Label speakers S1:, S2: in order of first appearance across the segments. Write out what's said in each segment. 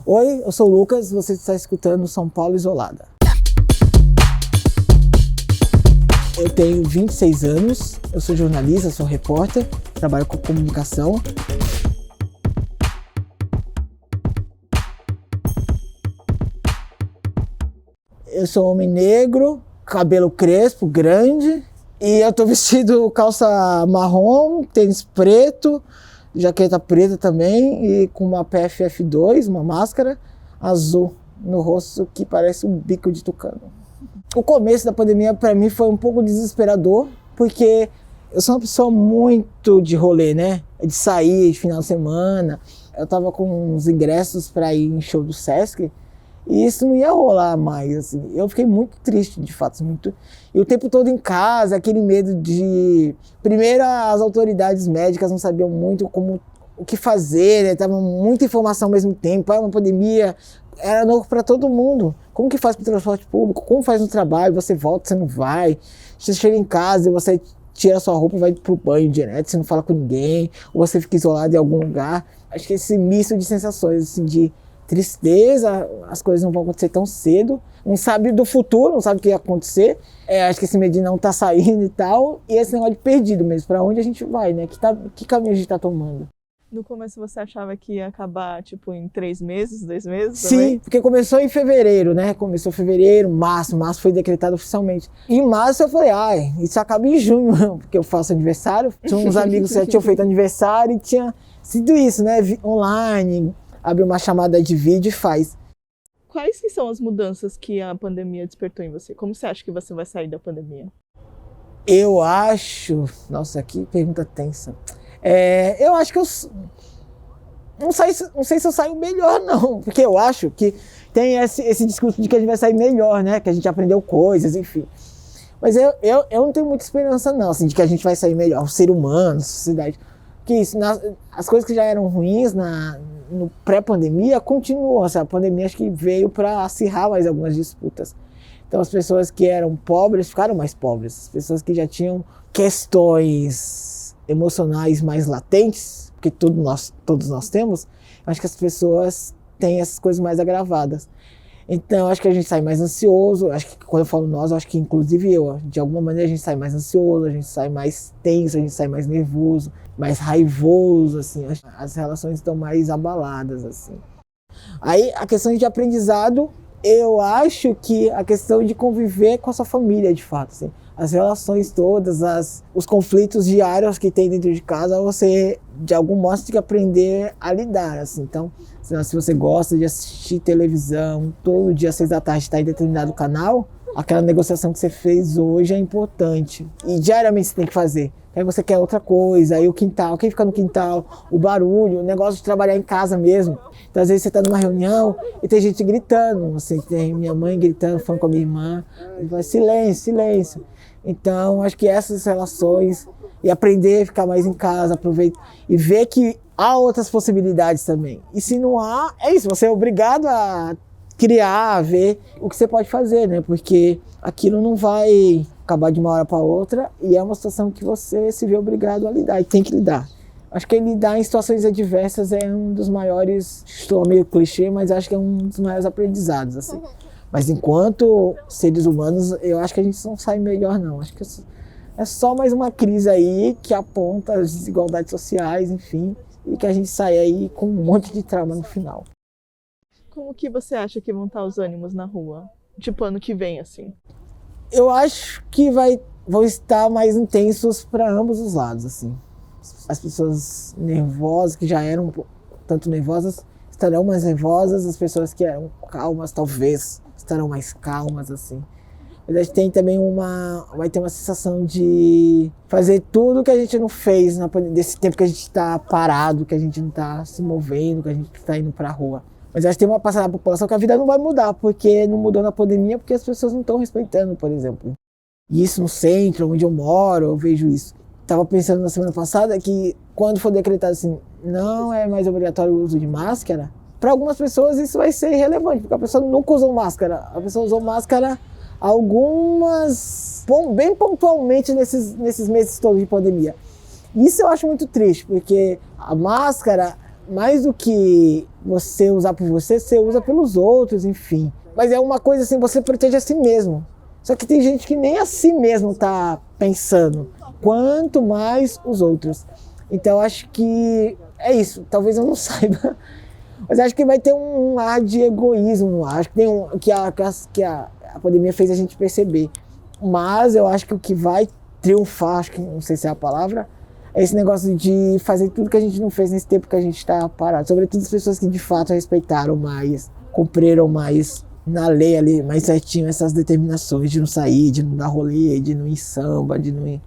S1: Oi, eu sou o Lucas, você está escutando São Paulo Isolada. Eu tenho 26 anos, eu sou jornalista, sou repórter, trabalho com comunicação. Eu sou homem negro, cabelo crespo, grande, e eu tô vestido calça marrom, tênis preto, jaqueta preta também, e com uma PFF2, uma máscara azul no rosto que parece um bico de tucano. O começo da pandemia para mim foi um pouco desesperador, porque eu sou uma pessoa muito de rolê, né? De sair de final de semana. Eu tava com uns ingressos para ir em show do Sesc, e isso não ia rolar mais, assim. Eu fiquei muito triste, de fato, muito. E o tempo todo em casa, aquele medo de... Primeiro, as autoridades médicas não sabiam muito o que fazer, né? Tava muita informação ao mesmo tempo, uma pandemia, era novo para todo mundo. Como que faz para o transporte público? Como faz no trabalho? Você volta, você não vai. Você chega em casa e você tira a sua roupa e vai pro banho direto, você não fala com ninguém, ou você fica isolado em algum lugar. Acho que esse misto de sensações, assim, de tristeza, as coisas não vão acontecer tão cedo, não sabe do futuro, não sabe o que ia acontecer, acho que esse medo de não tá saindo e tal, e esse negócio de perdido mesmo, para onde a gente vai, né? Que caminho a gente tá tomando?
S2: No começo você achava que ia acabar, tipo, em 3 meses, 2 meses?
S1: Sim,
S2: também?
S1: porque começou em fevereiro, né? Começou em fevereiro, março foi decretado oficialmente. Em março eu falei, isso acaba em junho, porque eu faço aniversário. Tinha uns amigos que já tinham feito aniversário e tinha sido isso, né? Online, abre uma chamada de vídeo e faz.
S2: Quais que são as mudanças que a pandemia despertou em você? Como você acha que você vai sair da pandemia?
S1: Eu acho... Nossa, que pergunta tensa. Eu acho que eu... Não sei se eu saio melhor, não. Porque eu acho que tem esse discurso de que a gente vai sair melhor, né? Que a gente aprendeu coisas, enfim. Mas eu não tenho muita esperança, não, assim, de que a gente vai sair melhor. O ser humano, a sociedade... Que isso, as coisas que já eram ruins no pré-pandemia continuam. Assim, a pandemia acho que veio para acirrar mais algumas disputas. Então as pessoas que eram pobres ficaram mais pobres. As pessoas que já tinham questões emocionais mais latentes, porque todos nós temos, acho que as pessoas têm essas coisas mais agravadas. Então acho que a gente sai mais ansioso, acho que quando eu falo nós, acho que inclusive eu, de alguma maneira a gente sai mais ansioso, a gente sai mais tenso, a gente sai mais nervoso, mais raivoso, assim, as relações estão mais abaladas, assim. Aí a questão de aprendizado, eu acho que a questão de conviver com a sua família, de fato, assim, as relações todas, os conflitos diários que tem dentro de casa, você de algum modo tem que aprender a lidar, assim. Então, se você gosta de assistir televisão, todo dia às 6 da tarde está em determinado canal, aquela negociação que você fez hoje é importante. E diariamente você tem que fazer. Aí você quer outra coisa, aí o quintal, quem fica no quintal, o barulho, o negócio de trabalhar em casa mesmo. Então, às vezes você está numa reunião e tem gente gritando, assim, tem minha mãe gritando, falando com a minha irmã, e fala, silêncio, silêncio. Então, acho que essas relações, e aprender a ficar mais em casa, aproveitar, e ver que há outras possibilidades também. E se não há, é isso, você é obrigado a criar, a ver o que você pode fazer, né? Porque aquilo não vai acabar de uma hora para outra e é uma situação que você se vê obrigado a lidar e tem que lidar. Acho que lidar em situações adversas é um dos maiores, estou meio clichê, mas acho que é um dos maiores aprendizados, assim. Mas enquanto seres humanos, eu acho que a gente não sai melhor, não. Acho que é só mais uma crise aí que aponta as desigualdades sociais, enfim, e que a gente sai aí com um monte de trauma no final.
S2: Como que você acha que vão estar os ânimos na rua? Tipo, ano que vem, assim.
S1: Eu acho que vão estar mais intensos para ambos os lados, assim. As pessoas nervosas, que já eram tanto nervosas, estarão mais nervosas. As pessoas que eram calmas, talvez, estarão mais calmas, assim. Mas a gente tem também vai ter uma sensação de fazer tudo que a gente não fez desse tempo que a gente está parado, que a gente não está se movendo, que a gente está indo para a rua. Mas acho que tem uma parcela da população que a vida não vai mudar, porque não mudou na pandemia, porque as pessoas não estão respeitando, por exemplo. E isso no centro, onde eu moro, eu vejo isso. Estava pensando na semana passada que quando for decretado assim, não é mais obrigatório o uso de máscara, para algumas pessoas isso vai ser irrelevante, porque a pessoa nunca usou máscara. A pessoa usou máscara bem pontualmente nesses meses todos de pandemia. Isso eu acho muito triste, porque a máscara mais do que você usar por você, você usa pelos outros, enfim. Mas é uma coisa assim, você protege a si mesmo. Só que tem gente que nem a si mesmo tá pensando, quanto mais os outros. Então acho que é isso, talvez eu não saiba, mas acho que vai ter um ar de egoísmo, acho que tem a pandemia fez a gente perceber. Mas eu acho que o que vai triunfar, acho que não sei se é a palavra, é esse negócio de fazer tudo que a gente não fez nesse tempo que a gente está parado. Sobretudo as pessoas que de fato respeitaram mais, cumpriram mais na lei ali, mais certinho essas determinações de não sair, de não dar rolê, de não ir em samba, de não ir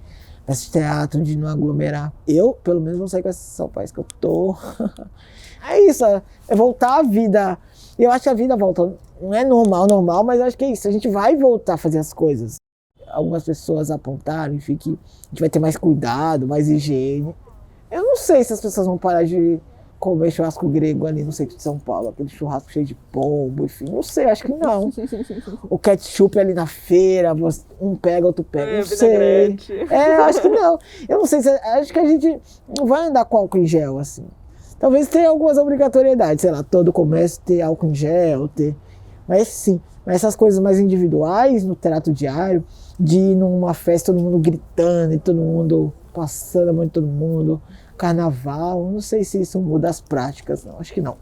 S1: para esse teatro, de não aglomerar. Eu, pelo menos, não saio com essa São Paulo que eu tô. É isso, é voltar à vida. Eu acho que a vida volta, não é normal, mas eu acho que é isso. A gente vai voltar a fazer as coisas. Algumas pessoas apontaram, enfim, que a gente vai ter mais cuidado, mais higiene. Eu não sei se as pessoas vão parar de comer churrasco grego ali no centro de São Paulo, aquele churrasco cheio de pombo, enfim, não sei, acho que não. O ketchup ali na feira, um pega, outro pega, não sei. Acho que não. Eu não sei, acho que a gente não vai andar com álcool em gel, assim. Talvez tenha algumas obrigatoriedades, sei lá, todo comércio ter álcool em gel, mas sim, mas essas coisas mais individuais no trato diário, de ir numa festa, todo mundo gritando e todo mundo passando a mão de todo mundo, carnaval, não sei se isso muda as práticas, não, acho que não.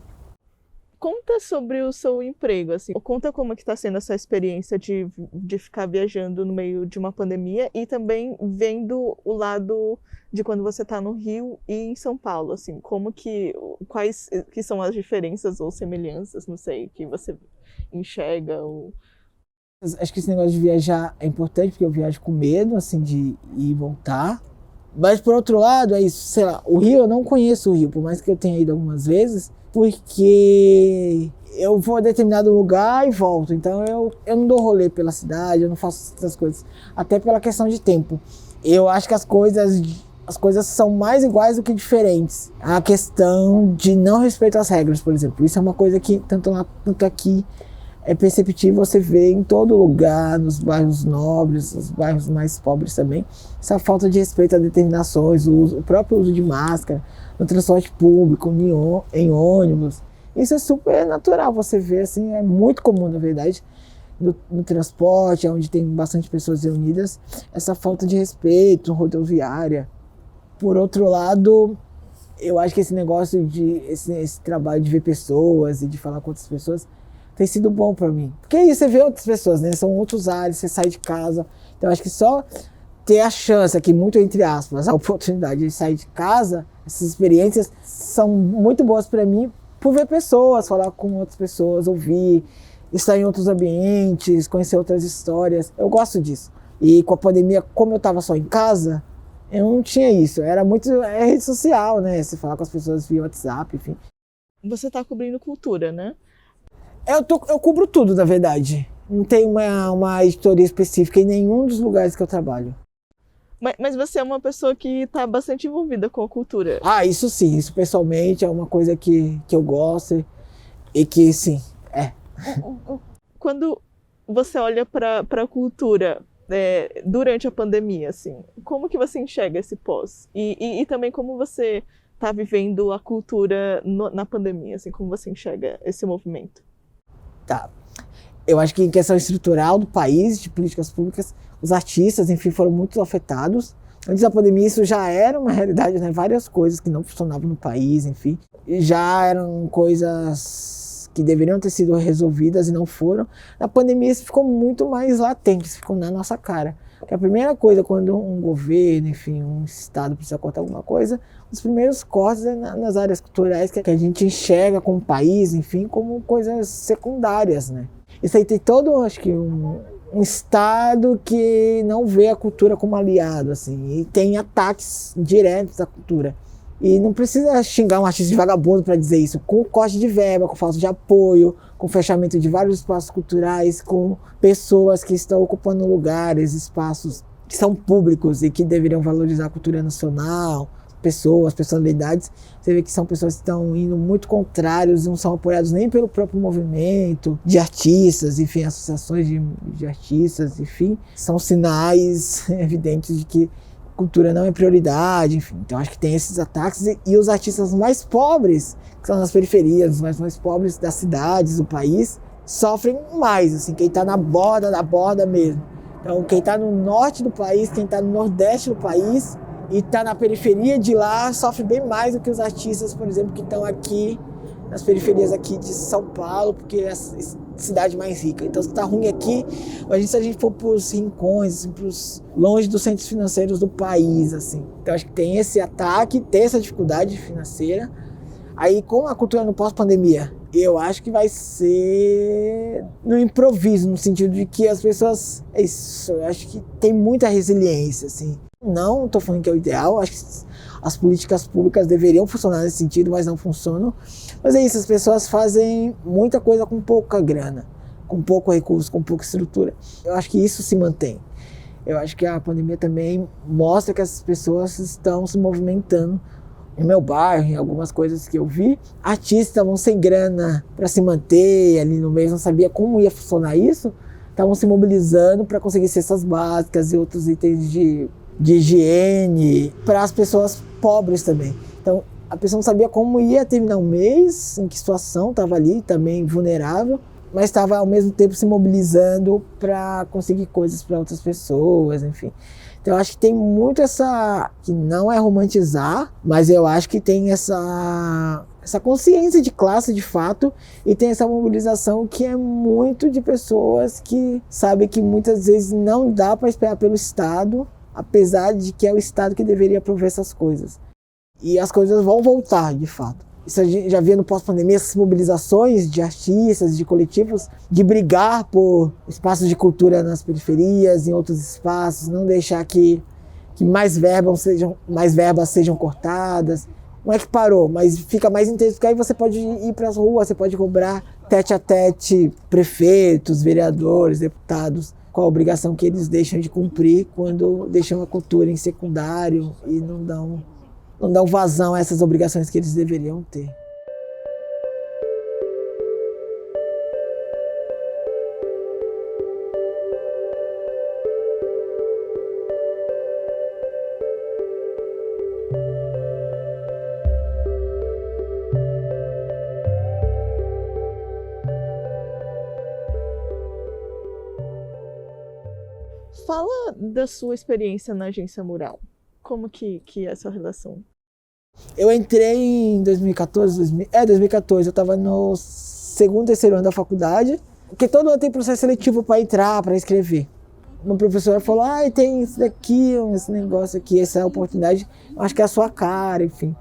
S2: Conta sobre o seu emprego, assim, conta como é que está sendo essa experiência de ficar viajando no meio de uma pandemia e também vendo o lado de quando você está no Rio e em São Paulo, assim, quais que são as diferenças ou semelhanças, não sei, que você enxerga ou...
S1: Acho que esse negócio de viajar é importante, porque eu viajo com medo, assim, de ir e voltar. Mas, por outro lado, é isso, sei lá, o Rio, eu não conheço o Rio, por mais que eu tenha ido algumas vezes, porque eu vou a determinado lugar e volto. Então, eu não dou rolê pela cidade, eu não faço essas coisas, até pela questão de tempo. Eu acho que as coisas são mais iguais do que diferentes. A questão de não respeito às regras, por exemplo, isso é uma coisa que, tanto lá quanto aqui, é perceptível, você vê em todo lugar, nos bairros nobres, nos bairros mais pobres também, essa falta de respeito a determinações, o próprio uso de máscara, no transporte público, em ônibus. Isso é super natural, você vê, assim, é muito comum, na verdade, no transporte, onde tem bastante pessoas reunidas, essa falta de respeito rodoviária. Por outro lado, eu acho que esse negócio esse trabalho de ver pessoas e de falar com outras pessoas tem sido bom pra mim. Porque aí você vê outras pessoas, né? São outros ares, você sai de casa. Então, acho que só ter a chance aqui, muito entre aspas, a oportunidade de sair de casa, essas experiências são muito boas pra mim por ver pessoas, falar com outras pessoas, ouvir, estar em outros ambientes, conhecer outras histórias. Eu gosto disso. E com a pandemia, como eu tava só em casa, eu não tinha isso. Era muito rede social, né? Você falar com as pessoas via WhatsApp, enfim.
S2: Você tá cobrindo cultura, né?
S1: Eu cubro tudo, na verdade. Não tem uma editoria específica em nenhum dos lugares que eu trabalho.
S2: Mas você é uma pessoa que está bastante envolvida com a cultura.
S1: Ah, isso sim. Isso pessoalmente é uma coisa que eu gosto e que, sim, é.
S2: Quando você olha para a cultura durante a pandemia, assim, como que você enxerga esse pós? E também como você está vivendo a cultura na pandemia, assim, como você enxerga esse movimento?
S1: Tá. Eu acho que em questão estrutural do país, de políticas públicas, os artistas, enfim, foram muito afetados. Antes da pandemia isso já era uma realidade, né? Várias coisas que não funcionavam no país, enfim. E já eram coisas que deveriam ter sido resolvidas e não foram. Na pandemia isso ficou muito mais latente, isso ficou na nossa cara. Porque a primeira coisa, quando um governo, enfim, um estado precisa cortar alguma coisa, os primeiros cortes é nas áreas culturais que a gente enxerga como país, enfim, como coisas secundárias, né? Isso aí tem todo, acho que, um estado que não vê a cultura como aliado, assim, e tem ataques diretos à cultura. E não precisa xingar um artista de vagabundo para dizer isso, com corte de verba, com falta de apoio, com fechamento de vários espaços culturais, com pessoas que estão ocupando lugares, espaços que são públicos e que deveriam valorizar a cultura nacional, pessoas, personalidades. Você vê que são pessoas que estão indo muito contrários, não são apoiados nem pelo próprio movimento de artistas, enfim, associações de artistas, enfim. São sinais evidentes de que cultura não é prioridade, enfim. Então acho que tem esses ataques e os artistas mais pobres, que são nas periferias, os mais pobres das cidades, do país, sofrem mais, assim, quem está na borda da borda mesmo. Então quem está no norte do país, quem está no nordeste do país e está na periferia de lá, sofre bem mais do que os artistas, por exemplo, que estão aqui nas periferias aqui de São Paulo, porque é a cidade mais rica. Então se está ruim aqui, se a gente for para os rincões, assim, longe dos centros financeiros do país, assim. Então acho que tem esse ataque, tem essa dificuldade financeira. Aí com a cultura no pós-pandemia, eu acho que vai ser no improviso, no sentido de que as pessoas, eu acho que tem muita resiliência, assim. Não estou falando que é o ideal, acho que as políticas públicas deveriam funcionar nesse sentido, mas não funcionam. Mas é isso, as pessoas fazem muita coisa com pouca grana, com pouco recurso, com pouca estrutura. Eu acho que isso se mantém. Eu acho que a pandemia também mostra que as pessoas estão se movimentando. No meu bairro, em algumas coisas que eu vi, artistas estavam sem grana para se manter ali no mês, não sabia como ia funcionar isso, estavam se mobilizando para conseguir cestas básicas e outros itens de higiene para as pessoas pobres também. Então, a pessoa não sabia como ia terminar o mês, em que situação, estava ali também vulnerável, mas estava ao mesmo tempo se mobilizando para conseguir coisas para outras pessoas, enfim. Então eu acho que tem muito essa, que não é romantizar, mas eu acho que tem essa consciência de classe de fato, e tem essa mobilização que é muito de pessoas que sabem que muitas vezes não dá para esperar pelo Estado, apesar de que é o Estado que deveria prover essas coisas. E as coisas vão voltar, de fato. Isso a gente já via no pós-pandemia, essas mobilizações de artistas, de coletivos, de brigar por espaços de cultura nas periferias, em outros espaços, não deixar que mais verbas sejam cortadas. Não é que parou, mas fica mais intenso, porque aí você pode ir para as ruas, você pode cobrar tete a tete prefeitos, vereadores, deputados, com a obrigação que eles deixam de cumprir quando deixam a cultura em secundário e não dão vazão a essas obrigações que eles deveriam ter.
S2: Fala da sua experiência na Agência Mural. Como que é essa relação?
S1: Eu entrei em 2014, 2014, eu estava no segundo, terceiro ano da faculdade, porque todo ano tem processo seletivo para entrar, para escrever. Uma professora falou, tem isso daqui, esse negócio aqui, essa oportunidade, acho que é a sua cara, enfim.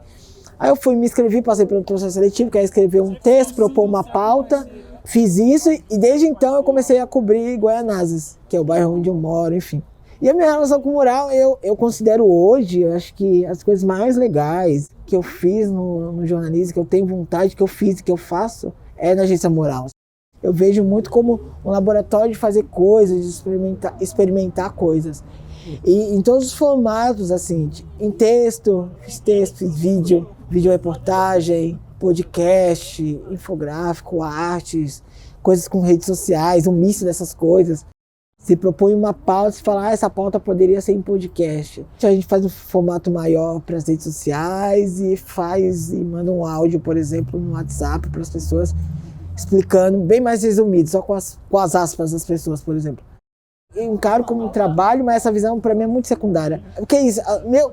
S1: Aí eu fui, me inscrevi, passei pelo processo seletivo, que é escrever um texto, propor uma pauta, fiz isso e desde então eu comecei a cobrir Guaianazes, que é o bairro onde eu moro, enfim. E a minha relação com o mural, eu considero hoje, eu acho que as coisas mais legais que eu fiz no jornalismo, que eu tenho vontade, que eu fiz e que eu faço, é na Agência Mural. Eu vejo muito como um laboratório de fazer coisas, de experimentar coisas. E em todos os formatos, assim, em texto, fiz vídeo reportagem, podcast, infográfico, artes, coisas com redes sociais, um misto dessas coisas. Se propõe uma pauta, se fala, essa pauta poderia ser em podcast. A gente faz um formato maior para as redes sociais e manda um áudio, por exemplo, no WhatsApp para as pessoas, explicando, bem mais resumido, só com as aspas das pessoas, por exemplo. Eu encaro como um trabalho, mas essa visão para mim é muito secundária. Porque é isso,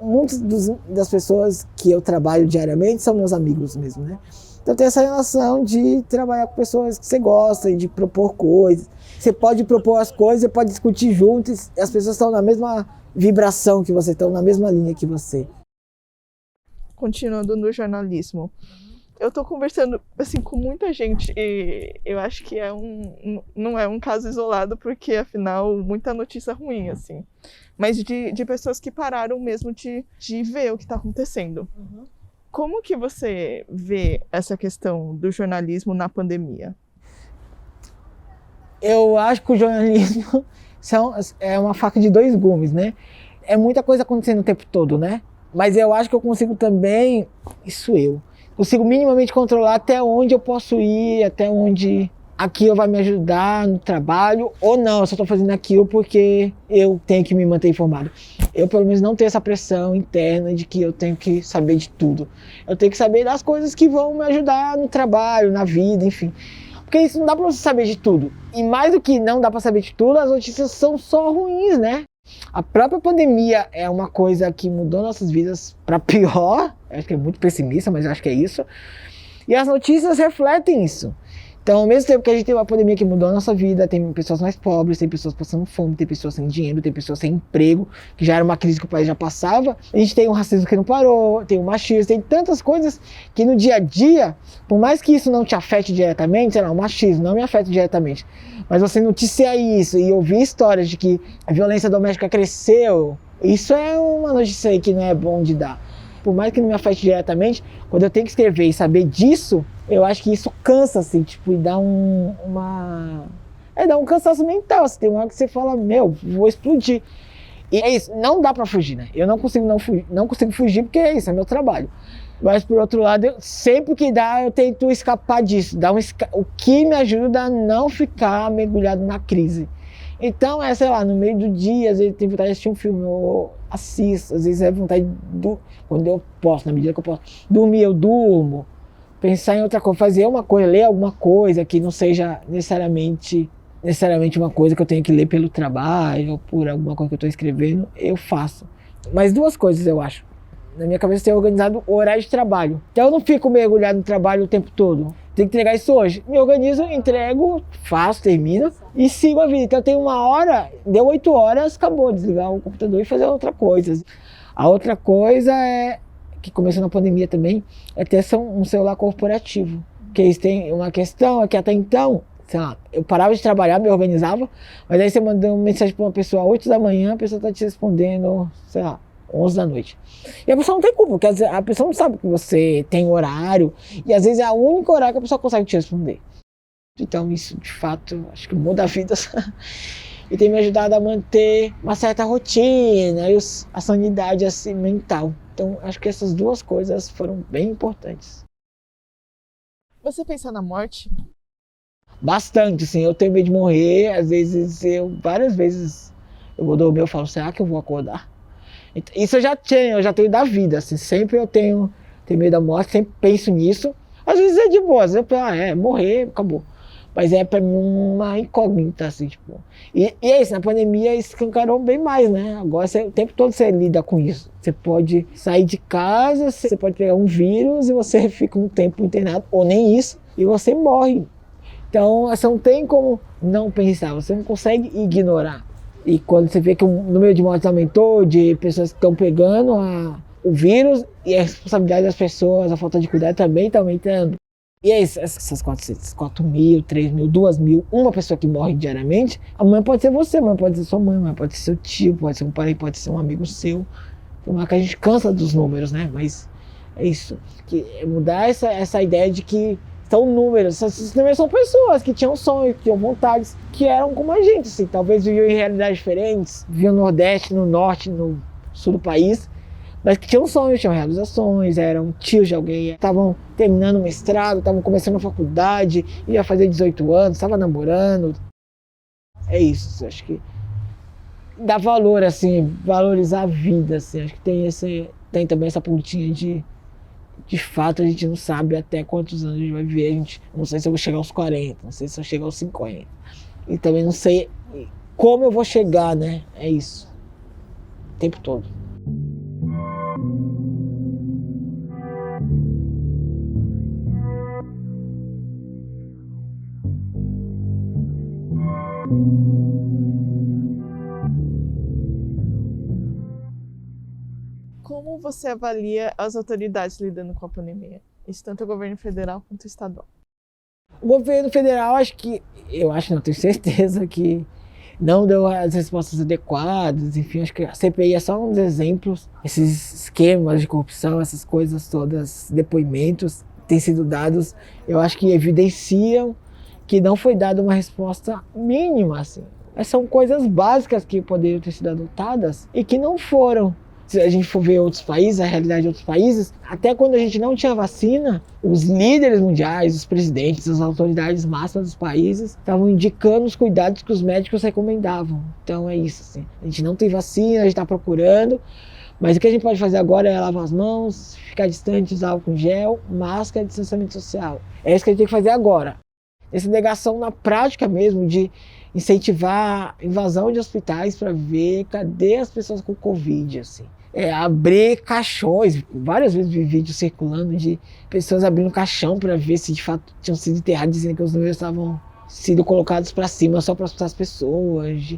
S1: muitas das pessoas que eu trabalho diariamente são meus amigos mesmo, né? Então tem essa relação de trabalhar com pessoas que você gosta e de propor coisas. Você pode propor as coisas, você pode discutir juntos, e as pessoas estão na mesma vibração que você, estão na mesma linha que você.
S2: Continuando no jornalismo, eu estou conversando assim, com muita gente e eu acho que não é um caso isolado, porque afinal muita notícia ruim, assim, mas de pessoas que pararam mesmo de ver o que está acontecendo. Uhum. Como que você vê essa questão do jornalismo na pandemia?
S1: Eu acho que o jornalismo é uma faca de dois gumes, né? É muita coisa acontecendo o tempo todo, né? Mas eu acho que eu consigo consigo minimamente controlar até onde eu posso ir, até onde aquilo vai me ajudar no trabalho ou não, eu só estou fazendo aquilo porque eu tenho que me manter informado. Eu, pelo menos, não tenho essa pressão interna de que eu tenho que saber de tudo. Eu tenho que saber das coisas que vão me ajudar no trabalho, na vida, enfim. Porque isso não dá para você saber de tudo. E mais do que não dá para saber de tudo, as notícias são só ruins, né? A própria pandemia é uma coisa que mudou nossas vidas para pior. Eu acho que é muito pessimista, mas eu acho que é isso. E as notícias refletem isso. Então, ao mesmo tempo que a gente tem uma pandemia que mudou a nossa vida, tem pessoas mais pobres, tem pessoas passando fome, tem pessoas sem dinheiro, tem pessoas sem emprego, que já era uma crise que o país já passava. A gente tem o racismo que não parou, tem o machismo, tem tantas coisas que no dia a dia, por mais que isso não te afete diretamente, sei lá, o machismo não me afeta diretamente, mas você noticiar isso e ouvir histórias de que a violência doméstica cresceu, isso é uma notícia aí que não é bom de dar. Por mais que não me afete diretamente, quando eu tenho que escrever e saber disso, eu acho que isso cansa, assim, tipo, e dá dá um cansaço mental, assim, tem uma hora que você fala, vou explodir. E é isso, não dá pra fugir, né? Eu não consigo fugir porque é isso, é meu trabalho. Mas, por outro lado, sempre que dá, eu tento escapar disso, o que me ajuda a não ficar mergulhado na crise. Então, sei lá, no meio do dia, às vezes tem vontade de assistir um filme, eu assisto, às vezes é vontade quando eu posso, na medida que eu posso, dormir, eu durmo, pensar em outra coisa, fazer uma coisa, ler alguma coisa que não seja necessariamente uma coisa que eu tenho que ler pelo trabalho ou por alguma coisa que eu estou escrevendo, eu faço. Mas duas coisas, eu acho. Na minha cabeça, eu tenho organizado o horário de trabalho. Então, eu não fico mergulhado no trabalho o tempo todo. Tenho que entregar isso hoje. Me organizo, entrego, faço, termino e sigo a vida. Então, eu tenho uma hora, deu 8 horas, acabou, desligar o computador e fazer outra coisa. A outra coisa que começou na pandemia também, é ter um celular corporativo. Porque isso tem uma questão, é que até então, sei lá, eu parava de trabalhar, me organizava, mas aí você manda uma mensagem para uma pessoa às 8 da manhã, a pessoa está te respondendo, sei lá, 11 da noite. E a pessoa não tem culpa, porque a pessoa não sabe que você tem horário, e às vezes é o único horário que a pessoa consegue te responder. Então isso, de fato, acho que muda a vida. E tem me ajudado a manter uma certa rotina e a sanidade assim, mental. Então acho que essas duas coisas foram bem importantes.
S2: Você pensa na morte?
S1: Bastante, sim. Eu tenho medo de morrer. Às vezes, várias vezes, eu vou dormir e falo, será que eu vou acordar? Isso eu já tenho da vida, assim. Sempre eu tenho medo da morte, sempre penso nisso. Às vezes é de boa, às vezes eu penso, morrer, acabou. Mas é pra mim uma incógnita, assim, tipo. E é isso, na pandemia escancarou bem mais, né? Agora o tempo todo você lida com isso. Você pode sair de casa, você pode pegar um vírus e você fica um tempo internado, ou nem isso, e você morre. Então, você não tem como não pensar, você não consegue ignorar. E quando você vê que o número de mortes aumentou, de pessoas que estão pegando o vírus, e a responsabilidade das pessoas, a falta de cuidado também está aumentando. E é isso, essas 4 mil, 3 mil, 2 mil, uma pessoa que morre diariamente, amanhã pode ser você, amanhã pode ser sua mãe, amanhã pode ser seu tio, pode ser um parente, pode ser um amigo seu. Por mais que a gente cansa dos números, né? Mas é isso, que é mudar essa ideia de que são números. Esses números são pessoas que tinham sonhos, que tinham vontades, que eram como a gente, assim, talvez viviam em realidades diferentes, viviam no Nordeste, no Norte, no Sul do país, mas que tinham sonhos, tinham realizações, eram tios de alguém, estavam terminando o mestrado, estavam começando a faculdade, ia fazer 18 anos, estavam namorando. É isso, acho que dá valor, assim, valorizar a vida, assim, acho que tem também essa pontinha de fato a gente não sabe até quantos anos a gente vai viver, não sei se eu vou chegar aos 40, não sei se eu vou chegar aos 50, e também não sei como eu vou chegar, né, é isso, o tempo todo.
S2: Como você avalia as autoridades lidando com a pandemia? Isso tanto o governo federal quanto o estadual.
S1: O governo federal, não tenho certeza que não deu as respostas adequadas, enfim, acho que a CPI é só um dos exemplos, esses esquemas de corrupção, essas coisas todas, depoimentos que têm sido dados, eu acho que evidenciam que não foi dada uma resposta mínima, assim. São coisas básicas que poderiam ter sido adotadas e que não foram. Se a gente for ver outros países, a realidade de outros países, até quando a gente não tinha vacina, os líderes mundiais, os presidentes, as autoridades máximas dos países estavam indicando os cuidados que os médicos recomendavam. Então é isso, assim. A gente não tem vacina, a gente está procurando, mas o que a gente pode fazer agora é lavar as mãos, ficar distante, usar álcool em gel, máscara, distanciamento social. É isso que a gente tem que fazer agora. Essa negação na prática mesmo de incentivar a invasão de hospitais para ver cadê as pessoas com Covid, assim. Abrir caixões, várias vezes vi vídeos circulando de pessoas abrindo caixão para ver se de fato tinham sido enterrados, dizendo que os números estavam sido colocados para cima só para assustar as pessoas.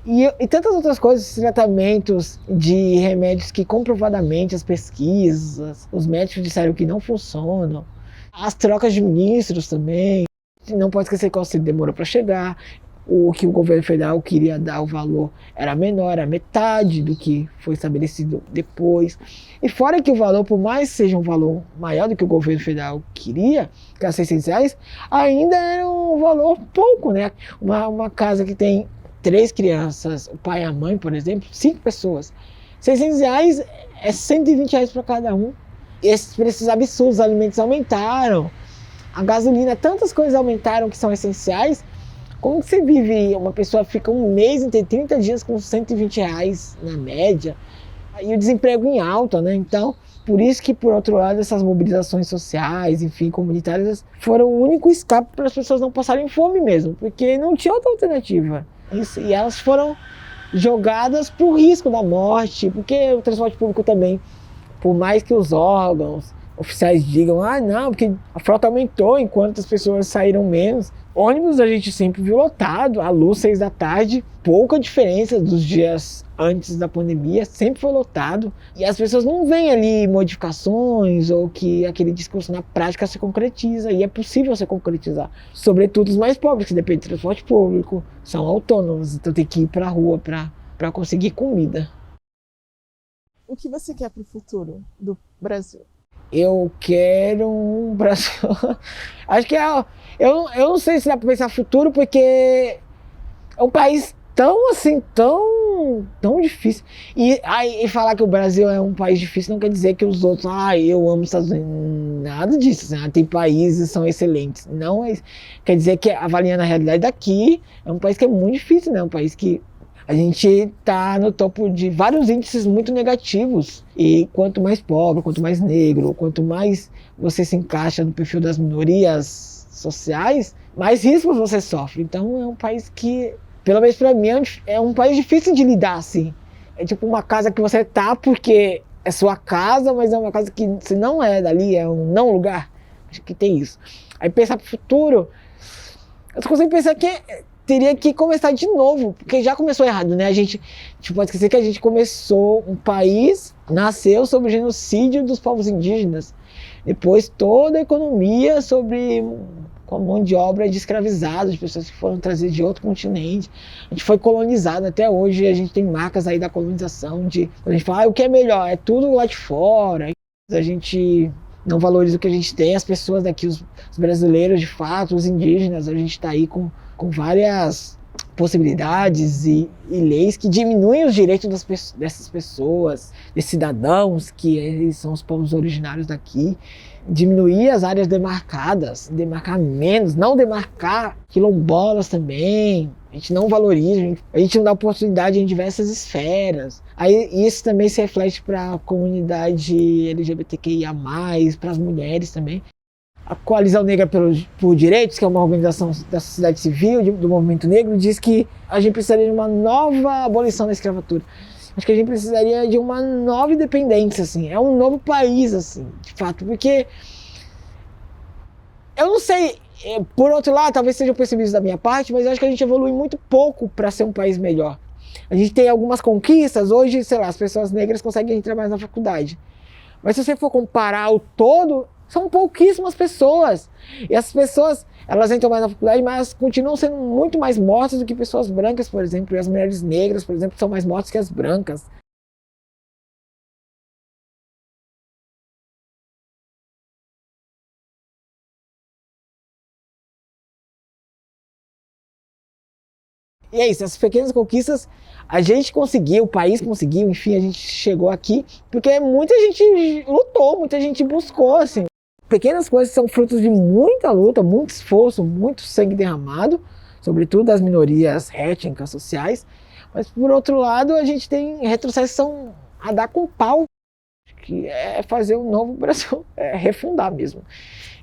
S1: E tantas outras coisas, tratamentos de remédios que comprovadamente as pesquisas, os médicos disseram que não funcionam. As trocas de ministros também. Não pode esquecer que o auxílio demorou para chegar. O que o governo federal queria dar o valor era menor, era metade do que foi estabelecido depois. E fora que o valor, por mais que seja um valor maior do que o governo federal queria, que era R$ 600, ainda era um valor pouco, né? Uma casa que tem 3 crianças, o pai e a mãe, por exemplo, 5 pessoas. R$ 600 é R$ 120 para cada um. E esses preços absurdos, os alimentos aumentaram, a gasolina, tantas coisas aumentaram que são essenciais. Como que você vive, uma pessoa fica um mês, tem 30 dias com R$ 120 na média, e o desemprego em alta, né? Então, por isso que, por outro lado, essas mobilizações sociais, enfim, comunitárias, foram o único escape para as pessoas não passarem fome mesmo, porque não tinha outra alternativa. Isso, e elas foram jogadas para o risco da morte, porque o transporte público também, por mais que os órgãos oficiais digam, não, porque a frota aumentou enquanto as pessoas saíram menos. Ônibus a gente sempre viu lotado, à luz, 6 da tarde, pouca diferença dos dias antes da pandemia, sempre foi lotado. E as pessoas não veem ali modificações ou que aquele discurso na prática se concretiza, e é possível se concretizar. Sobretudo os mais pobres, que dependem do transporte público, são autônomos, então tem que ir para a rua para conseguir comida.
S2: O que você quer para o futuro do Brasil?
S1: Eu quero um Brasil. Acho que eu não sei se dá para pensar futuro, porque é um país tão assim, tão difícil. E falar que o Brasil é um país difícil não quer dizer que os outros, eu amo os Estados Unidos. Nada disso. Né? Tem países que são excelentes. Não é, quer dizer que, avaliando a realidade daqui, é um país que é muito difícil, né? Um país que a gente está no topo de vários índices muito negativos. E quanto mais pobre, quanto mais negro, quanto mais você se encaixa no perfil das minorias sociais, mais riscos você sofre. Então é um país que, pelo menos para mim, é um país difícil de lidar assim. É tipo uma casa que você tá porque é sua casa, mas é uma casa que você não é dali, é um não lugar. Acho que tem isso. Aí pensar pro futuro, eu só consigo pensar que teria que começar de novo, porque já começou errado, né? A gente pode esquecer que a gente começou, um país nasceu sobre o genocídio dos povos indígenas. Depois toda a economia com a mão de obra de escravizados, de pessoas que foram trazidas de outro continente. A gente foi colonizado até hoje, a gente tem marcas aí da colonização, de quando a gente fala, o que é melhor? É tudo lá de fora. A gente não valoriza o que a gente tem, as pessoas daqui, os brasileiros de fato, os indígenas, a gente está aí com várias possibilidades e leis que diminuem os direitos dessas pessoas, desses cidadãos, que eles são os povos originários daqui, diminuir as áreas demarcadas, demarcar menos, não demarcar quilombolas também, a gente não valoriza, a gente não dá oportunidade em diversas esferas. Aí isso também se reflete para a comunidade LGBTQIA+, para as mulheres também. A Coalizão Negra por Direitos, que é uma organização da sociedade civil, do movimento negro, diz que a gente precisaria de uma nova abolição da escravatura. Acho que a gente precisaria de uma nova independência, assim. É um novo país, assim, de fato. Porque, eu não sei, por outro lado, talvez seja percebido da minha parte, mas eu acho que a gente evolui muito pouco para ser um país melhor. A gente tem algumas conquistas. Hoje, sei lá, as pessoas negras conseguem entrar mais na faculdade. Mas se você for comparar o todo, são pouquíssimas pessoas. E essas pessoas, elas entram mais na faculdade, mas continuam sendo muito mais mortas do que pessoas brancas, por exemplo. E as mulheres negras, por exemplo, são mais mortas que as brancas. E é isso, essas pequenas conquistas a gente conseguiu, o país conseguiu, enfim, a gente chegou aqui, porque muita gente lutou, muita gente buscou, assim. Pequenas coisas são frutos de muita luta, muito esforço, muito sangue derramado, sobretudo das minorias étnicas, sociais, mas por outro lado a gente tem retrocessão a dar com pau, que é fazer um novo Brasil, é refundar mesmo.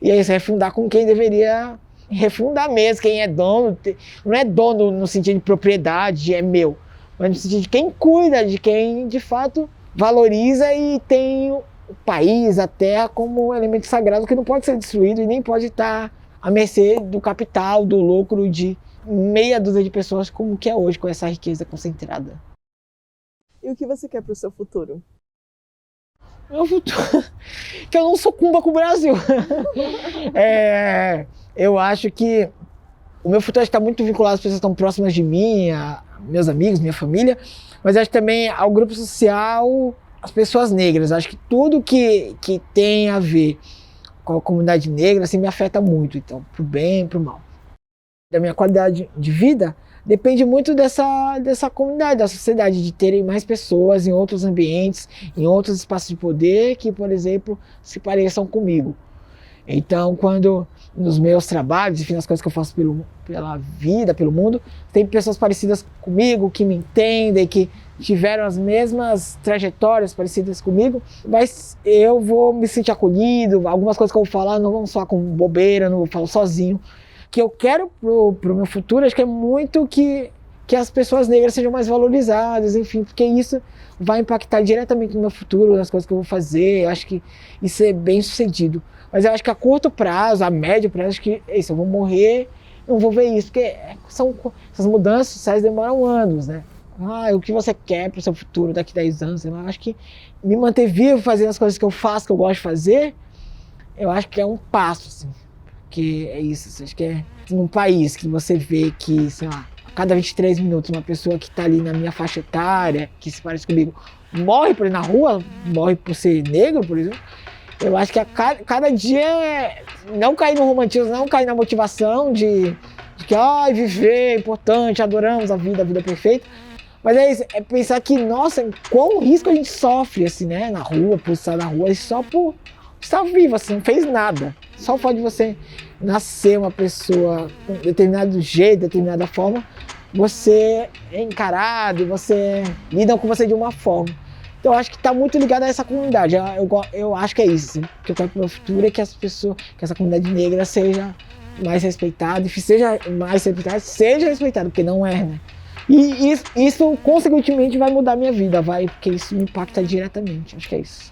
S1: E é isso, refundar com quem deveria refundar mesmo, quem é dono, não é dono no sentido de propriedade, é meu, mas no sentido de quem cuida, de quem de fato valoriza e tem o país, a terra como um elemento sagrado que não pode ser destruído e nem pode estar à mercê do capital, do lucro de meia dúzia de pessoas como que é hoje, com essa riqueza concentrada.
S2: E o que você quer para o seu futuro?
S1: Meu futuro... que eu não sucumba com o Brasil. Eu acho que o meu futuro está muito vinculado às pessoas que estão próximas de mim, a meus amigos, minha família, mas acho também ao grupo social, as pessoas negras. Acho que tudo que tem a ver com a comunidade negra assim, me afeta muito, então, pro bem e pro mal. Da minha qualidade de vida depende muito dessa comunidade, da sociedade, de terem mais pessoas em outros ambientes, em outros espaços de poder que, por exemplo, se pareçam comigo. Então, quando nos meus trabalhos, enfim, nas coisas que eu faço pela vida, pelo mundo, tem pessoas parecidas comigo, que me entendem, que tiveram as mesmas trajetórias parecidas comigo, mas eu vou me sentir acolhido, algumas coisas que eu vou falar não vão soar com bobeira, não vou falar sozinho. O que eu quero pro meu futuro, acho que é muito que as pessoas negras sejam mais valorizadas, enfim, porque isso vai impactar diretamente no meu futuro, nas coisas que eu vou fazer, eu acho que isso é bem sucedido. Mas eu acho que a curto prazo, a médio prazo, acho que é isso, eu vou morrer, não vou ver isso, porque essas mudanças sociais demoram anos, né? O que você quer pro seu futuro daqui a 10 anos? Eu acho que me manter vivo fazendo as coisas que eu faço, que eu gosto de fazer, eu acho que é um passo, assim. Porque é isso, acho que é num país que você vê que, sei lá, a cada 23 minutos uma pessoa que está ali na minha faixa etária, que se parece comigo, morre por ir na rua, morre por ser negro, por exemplo. Eu acho que a cada dia não cair no romantismo, não cair na motivação de que viver é importante, adoramos a vida é perfeita. Mas é isso, é pensar que, nossa, qual risco a gente sofre, assim, né, na rua, por estar na rua, só por estar vivo, assim, não fez nada. Só o fato de você nascer uma pessoa com determinado jeito, determinada forma, você é encarado, você lida com você de uma forma. Então eu acho que está muito ligado a essa comunidade. Eu acho que é isso. Assim. O que eu quero para o futuro é que essa comunidade negra seja mais respeitada, e seja mais respeitada, seja respeitada, porque não é, né? E isso consequentemente vai mudar a minha vida, porque isso me impacta diretamente. Acho que é isso.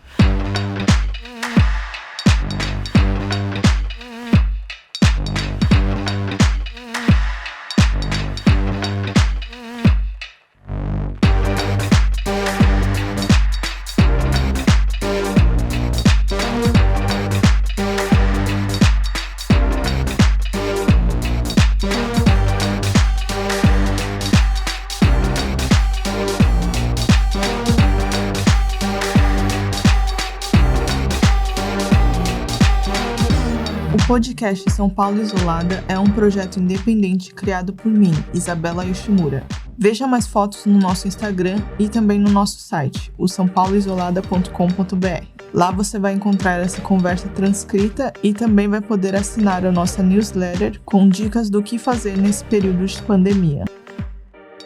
S2: O podcast São Paulo Isolada é um projeto independente criado por mim, Isabela Yoshimura. Veja mais fotos no nosso Instagram e também no nosso site, o saopauloisolada.com.br. Lá você vai encontrar essa conversa transcrita e também vai poder assinar a nossa newsletter com dicas do que fazer nesse período de pandemia.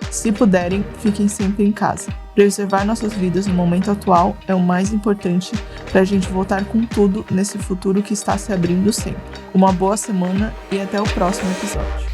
S2: Se puderem, fiquem sempre em casa. Preservar nossas vidas no momento atual é o mais importante para a gente voltar com tudo nesse futuro que está se abrindo sempre. Uma boa semana e até o próximo episódio.